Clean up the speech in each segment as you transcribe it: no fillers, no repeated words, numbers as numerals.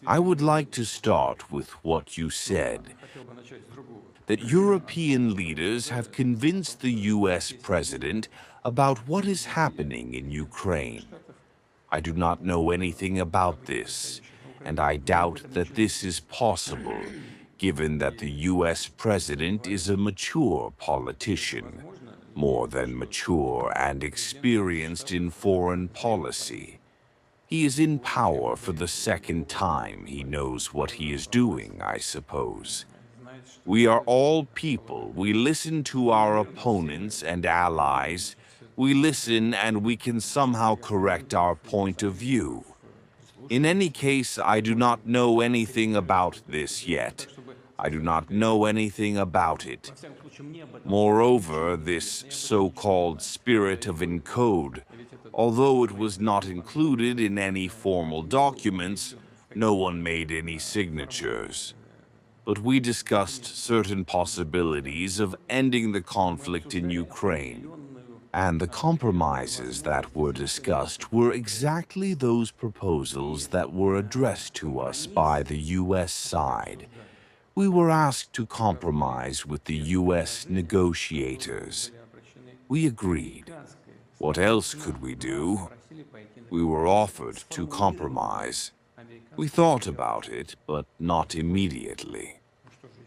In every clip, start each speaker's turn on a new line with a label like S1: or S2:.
S1: I would like to start with what you said, that European leaders have convinced the US president about what is happening in Ukraine. I do not know anything about this, and I doubt that this is possible, given that the US president is a mature politician, more than mature and experienced in foreign policy. He is in power for the second time. He knows what he is doing, I suppose. We are all people. We listen to our opponents and allies. We listen and we can somehow correct our point of view. In any case, I do not know anything about this yet. I do not know anything about it. Moreover, this so-called spirit of encode, although it was not included in any formal documents, no one made any signatures. But we discussed certain possibilities of ending the conflict in Ukraine. And the compromises that were discussed were exactly those proposals that were addressed to us by the US side. We were asked to compromise with the US negotiators. We agreed. What else could we do? We were offered to compromise. We thought about it, but not immediately.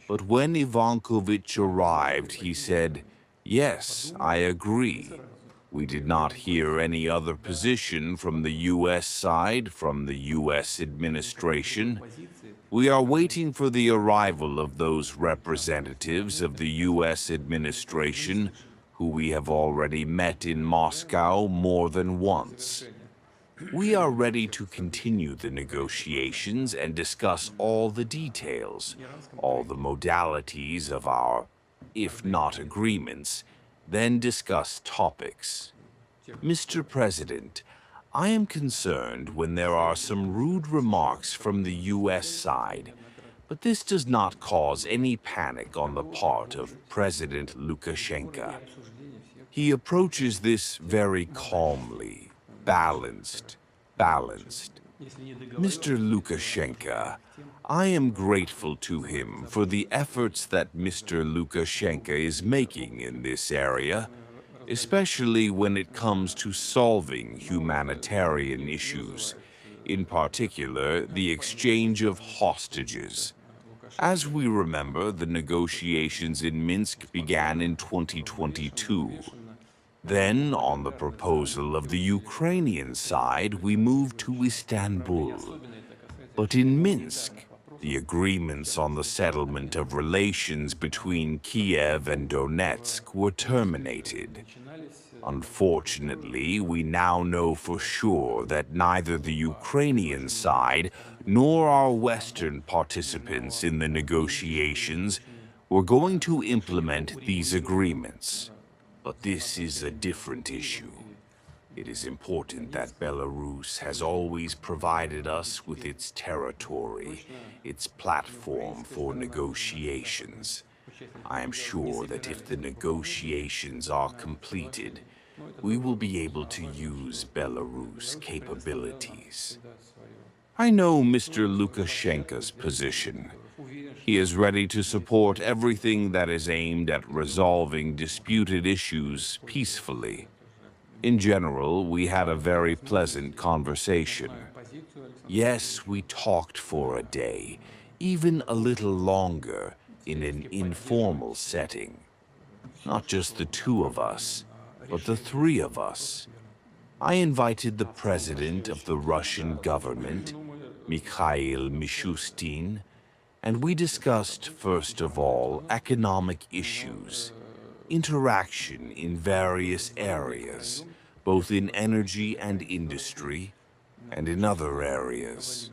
S1: But when Ivankovich arrived, he said, "Yes, I agree." We did not hear any other position from the US side, from the US administration. We are waiting for the arrival of those representatives of the US administration, who we have already met in Moscow more than once. We are ready to continue the negotiations and discuss all the details, all the modalities of our, if not agreements, then discuss topics. Mr. President, I am concerned when there are some rude remarks from the US side, but this does not cause any panic on the part of President Lukashenko. He approaches this very calmly. Balanced. Mr. Lukashenko, I am grateful to him for the efforts that Mr. Lukashenko is making in this area, especially when it comes to solving humanitarian issues, in particular the exchange of hostages. As we remember, the negotiations in Minsk began in 2022. Then, on the proposal of the Ukrainian side, we moved to Istanbul. But in Minsk, the agreements on the settlement of relations between Kiev and Donetsk were terminated. Unfortunately, we now know for sure that neither the Ukrainian side nor our Western participants in the negotiations were going to implement these agreements. But this is a different issue. It is important that Belarus has always provided us with its territory, its platform for negotiations. I am sure that if the negotiations are completed, we will be able to use Belarus' capabilities. I know Mr. Lukashenko's position. He is ready to support everything that is aimed at resolving disputed issues peacefully. In general, we had a very pleasant conversation. Yes, we talked for a day, even a little longer, in an informal setting. Not just the two of us, but the three of us. I invited the president of the Russian government, Mikhail Mishustin, and we discussed, first of all, economic issues, interaction in various areas, both in energy and industry, and in other areas.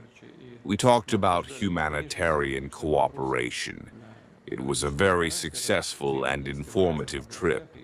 S1: We talked about humanitarian cooperation. It was a very successful and informative trip.